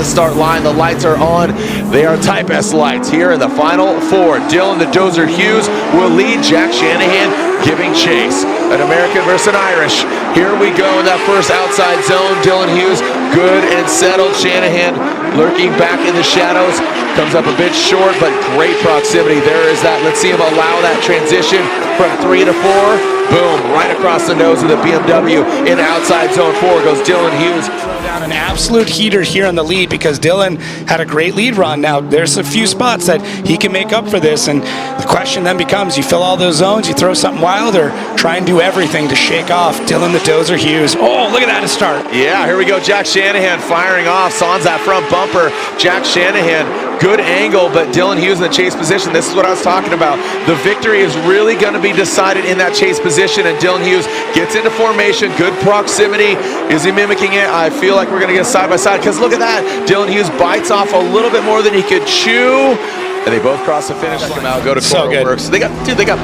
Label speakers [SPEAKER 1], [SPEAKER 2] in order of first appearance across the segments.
[SPEAKER 1] start line. The lights are on. They are Type S lights here in the final four. Dylan the Dozer Hughes will lead. Jack Shanahan giving chase. An American versus an Irish. Here we go in that first outside zone. Dylan Hughes, good and settled. Shanahan lurking back in the shadows. Comes up a bit short, but great proximity. There is that. Let's see him allow that transition from 3 to 4. Boom, right across the nose of the BMW. In outside zone 4 goes Dylan Hughes.
[SPEAKER 2] Down an absolute heater here on the lead because Dylan had a great lead run. Now there's a few spots that he can make up for this, and the question then becomes, you fill all those zones, you throw something wild, or try and do everything to shake off Dylan the Dozer Hughes. Oh, look at that to start.
[SPEAKER 1] Yeah, here we go. Jack Shanahan firing off. Sans that front bumper. Jack Shanahan, good angle, but Dylan Hughes in the chase position. This is what I was talking about. The victory is really going to be decided in that chase position, and Dylan Hughes gets into formation. Good proximity. Is he mimicking it? I feel like we're going to get side by side, because look at that. Dylan Hughes bites off a little bit more than he could chew. And they both cross the finish. Check them out. Go to
[SPEAKER 2] So good.
[SPEAKER 1] Works. They got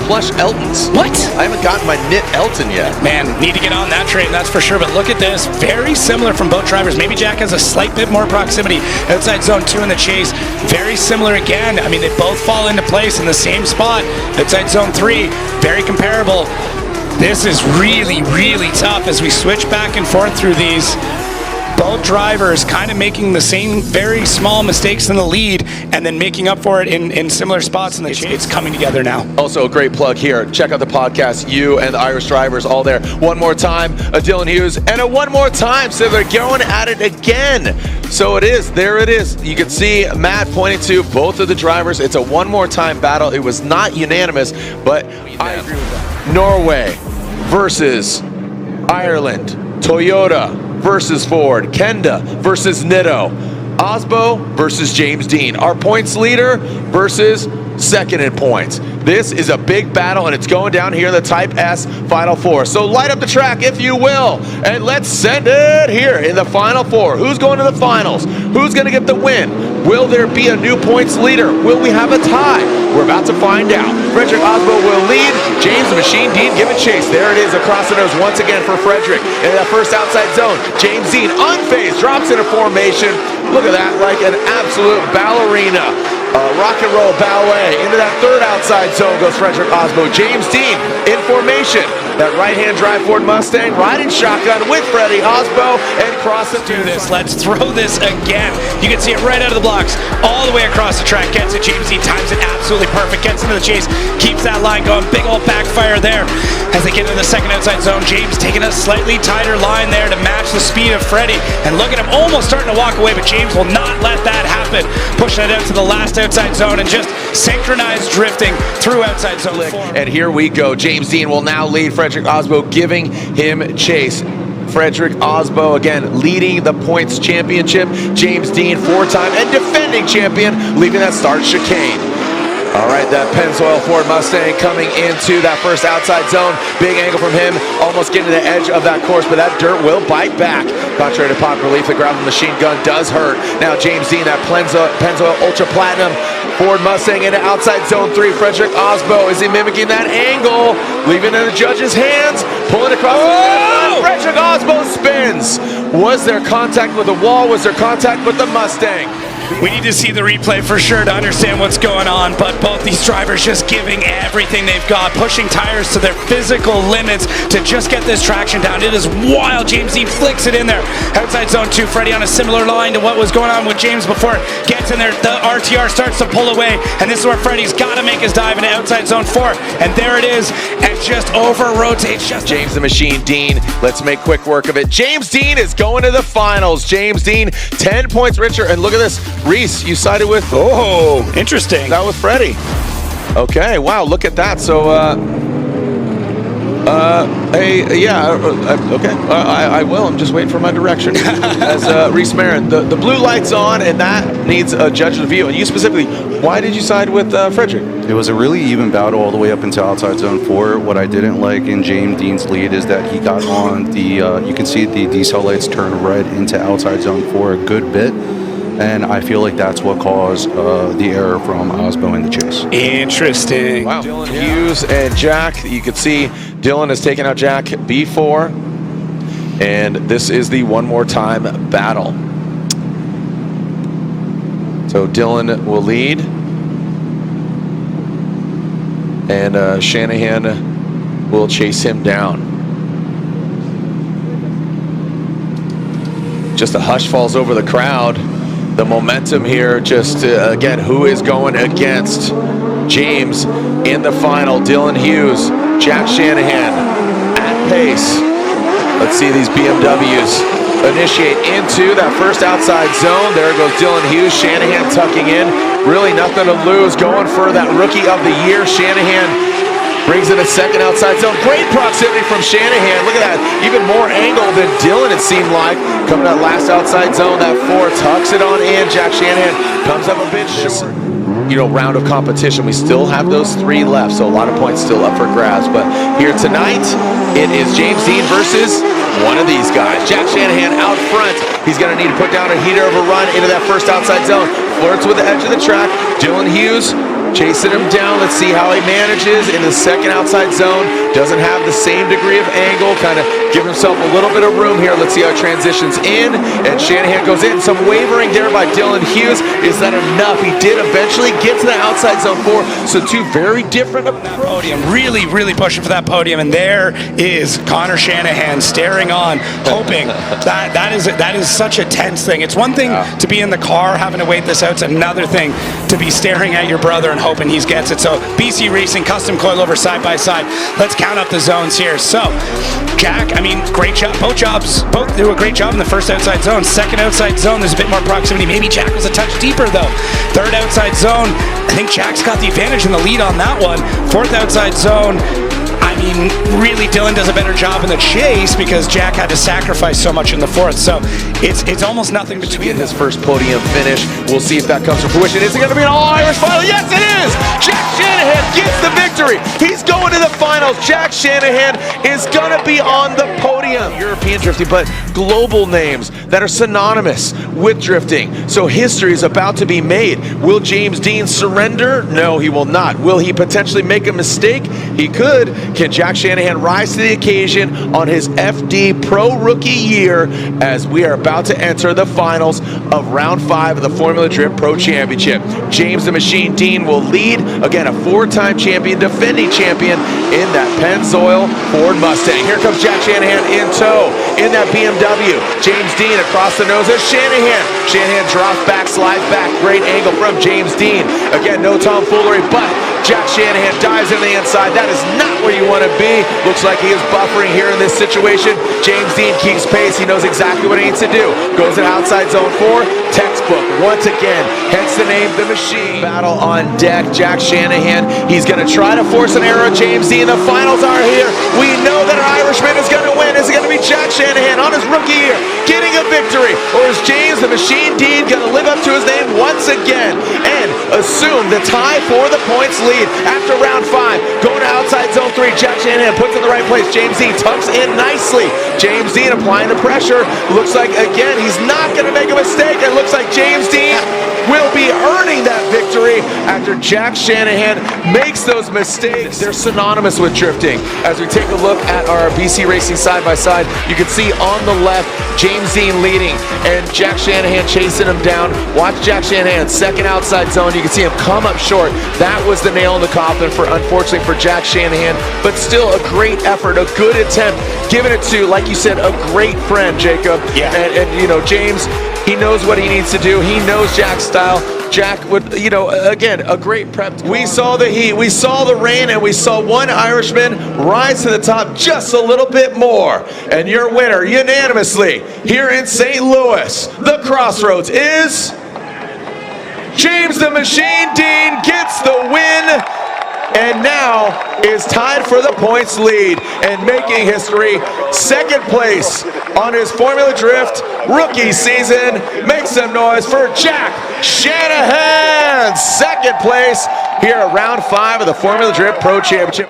[SPEAKER 1] plush Eltons.
[SPEAKER 2] What?
[SPEAKER 1] I haven't gotten my knit Elton yet.
[SPEAKER 2] Man, need to get on that train, that's for sure. But look at this. Very similar from both drivers. Maybe Jack has a slight bit more proximity. Outside zone 2 in the chase. Very similar again. I mean, they both fall into place in the same spot. Outside zone 3, very comparable. This is really, really tough as we switch back and forth through these. Both drivers kind of making the same very small mistakes in the lead and then making up for it in similar spots in the chase. It's coming together now.
[SPEAKER 1] Also a great plug here. Check out the podcast. You and the Irish drivers all there. One more time, a Dylan Hughes, and a one more time. So they're going at it again. So it is. There it is. You can see Matt pointing to both of the drivers. It's a one more time battle. It was not unanimous, but I agree with that. Norway versus Ireland. Toyota versus Ford, Kenda versus Nitto, Aasbo versus James Deane. Our points leader versus second in points. This is a big battle, and it's going down here in the Type S Final Four. So light up the track, if you will, and let's send it here in the Final Four. Who's going to the finals? Who's going to get the win? Will there be a new points leader? Will we have a tie? We're about to find out. Fredric Aasbo will lead. James the Machine Deane giving chase. There it is across the nose once again for Fredric. In that first outside zone, James Deane unfazed, drops into formation. Look at that, like an absolute ballerina. Rock and roll ballet. Into that third outside zone goes Fredric Aasbo. James Deane in formation. That right-hand drive Ford Mustang riding shotgun with Freddie Aasbo and crossing.
[SPEAKER 2] Let's do this. Let's throw this again. You can see it right out of the blocks, all the way across the track. Gets it. James Deane times it absolutely perfect. Gets into the chase. Keeps that line going. Big old backfire there as they get into the second outside zone. James taking a slightly tighter line there to match the speed of Freddie. And look at him almost starting to walk away, but James will not let that happen. Pushing it out to the last outside zone and just synchronized drifting through outside zone 4.
[SPEAKER 1] And here we go. James Deane will now lead Fredric Aasbo, giving him chase. Fredric Aasbo again leading the points championship. James Deane, 4-time and defending champion, leaving that start chicane. All right, that Pennzoil Ford Mustang coming into that first outside zone. Big angle from him, almost getting to the edge of that course, but that dirt will bite back. Contrary to popular belief, the gravel machine gun does hurt. Now James Deane, that Pennzoil Ultra Platinum Ford Mustang into outside zone 3. Fredric Aasbo, is he mimicking that angle? Leaving it in the judge's hands, pulling across the line. Fredric Aasbo spins. Was there contact with the wall? Was there contact with the Mustang?
[SPEAKER 2] We need to see the replay for sure to understand what's going on, but both these drivers just giving everything they've got, pushing tires to their physical limits to just get this traction down. It is wild. James Deane flicks it in there. Outside zone 2, Freddie on a similar line to what was going on with James before. Gets in there, the RTR starts to pull away, and this is where Freddie's got to make his dive into outside zone 4, and there it is, and just over-rotates.
[SPEAKER 1] James the Machine Deane, let's make quick work of it. James Deane is going to the finals. James Deane, 10 points richer, and look at this. Reese, you sided with...
[SPEAKER 2] Oh, interesting.
[SPEAKER 1] That was Freddie. Okay, wow, look at that. So, hey, yeah, okay. I will. I'm just waiting for my direction. As Reese Marin, the blue light's on, and that needs a judge review. And you specifically, why did you side with Fredric?
[SPEAKER 3] It was a really even battle all the way up into outside zone 4. What I didn't like in James Deane's lead is that he got on the, you can see the decel lights turn red into outside zone 4 a good bit. And I feel like that's what caused the error from Aasbo in the chase.
[SPEAKER 2] Interesting.
[SPEAKER 1] Wow. Dylan Hughes and Jack, you can see Dylan has taken out Jack B4. And this is the one more time battle. So Dylan will lead. And Shanahan will chase him down. Just a hush falls over the crowd. The momentum here, just again, who is going against James in the final? Dylan Hughes, Jack Shanahan at pace. Let's see these BMWs initiate into that first outside zone. There goes Dylan Hughes, Shanahan tucking in. Really nothing to lose, going for that rookie of the year. Shanahan brings in a second outside zone. Great proximity from Shanahan. Look at that. Even more angle than Dylan, it seemed like. Coming that last outside zone, that 4 tucks it on in. Jack Shanahan comes up a bit short. Round of competition. We still have those 3 left, so a lot of points still up for grabs. But here tonight, it is James Deane versus one of these guys. Jack Shanahan out front. He's going to need to put down a heater of a run into that first outside zone. Flirts with the edge of the track. Dylan Hughes chasing him down. Let's see how he manages in the second outside zone. Doesn't have the same degree of angle. Kind of give himself a little bit of room here. Let's see how it transitions in. And Shanahan goes in. Some wavering there by Dylan Hughes. Is that enough? He did eventually get to the outside zone 4. So 2 very different
[SPEAKER 2] podium. Really, really pushing for that podium. And there is Connor Shanahan staring on, hoping. That is such a tense thing. It's one thing to be in the car having to wait this out. It's another thing to be staring at your brother and hoping he gets it. So BC Racing, custom coilover side by side. Let's count up the zones here. So Jack, great job. Both do a great job in the first outside zone. Second outside zone, there's a bit more proximity. Maybe Jack was a touch deeper though. Third outside zone, I think Jack's got the advantage in the lead on that one. Fourth outside zone, really Dylan does a better job in the chase because Jack had to sacrifice so much in the 4th. So it's almost nothing between
[SPEAKER 1] his first podium finish. We'll see if that comes to fruition. Is it going to be an all-Irish final? Yes, it is! Jack Shanahan gets the victory. He's going to the finals. Jack Shanahan is going to be on the podium. European drifting, but global names that are synonymous with drifting. So history is about to be made. Will James Deane surrender? No, he will not. Will he potentially make a mistake? He could. Can Jack Shanahan rise to the occasion on his FD Pro Rookie year as we are about to enter the finals of round 5 of the Formula Drift Pro Championship? James the Machine Deane will lead. Again, a 4-time champion, defending champion in that Pennzoil Ford Mustang. Here comes Jack Shanahan in tow in that BMW. James Deane across the nose of Shanahan. Shanahan drops back, slides back. Great angle from James Deane. Again, no tomfoolery, but Jack Shanahan dives in the inside. That is not where you want to be. Looks like he is buffering here in this situation. James Deane keeps pace. He knows exactly what he needs to do. Goes to outside zone 4. Textbook once again. Hence the name The Machine. Battle on deck. Jack Shanahan. He's going to try to force an error. James Deane. The finals are here. We know that an Irishman is going to win. Is it going to be Jack Shanahan on his rookie year getting a victory? Or is James The Machine Deane going to live up to his name once again and assume the tie for the points lead after round 5? Going to outside zone 3. Jack Shanahan puts in the right place. James Deane tucks in nicely. James Deane applying the pressure. Looks like, again, he's not going to make a mistake. It looks like James Deane will be earning that victory after Jack Shanahan makes those mistakes. They're synonymous with drifting. As we take a look at our BC Racing side-by-side, you can see on the left, James Deane leading and Jack Shanahan chasing him down. Watch Jack Shanahan, second outside zone. You can see him come up short. That was the nail in the coffin, unfortunately for Jack Shanahan, but still a great effort, a good attempt, giving it to, like you said, a great friend, Jacob.
[SPEAKER 2] Yeah.
[SPEAKER 1] And James, he knows what he needs to do. He knows Jack's style. Jack would, again, a great prep. We saw the heat, we saw the rain, and we saw one Irishman rise to the top just a little bit more. And your winner, unanimously, here in St. Louis, the Crossroads, is James the Machine Deane gets the win. And now is tied for the points lead and making history. Second place on his Formula Drift rookie season. Make some noise for Jack Shanahan. Second place here at round 5 of the Formula Drift Pro Championship.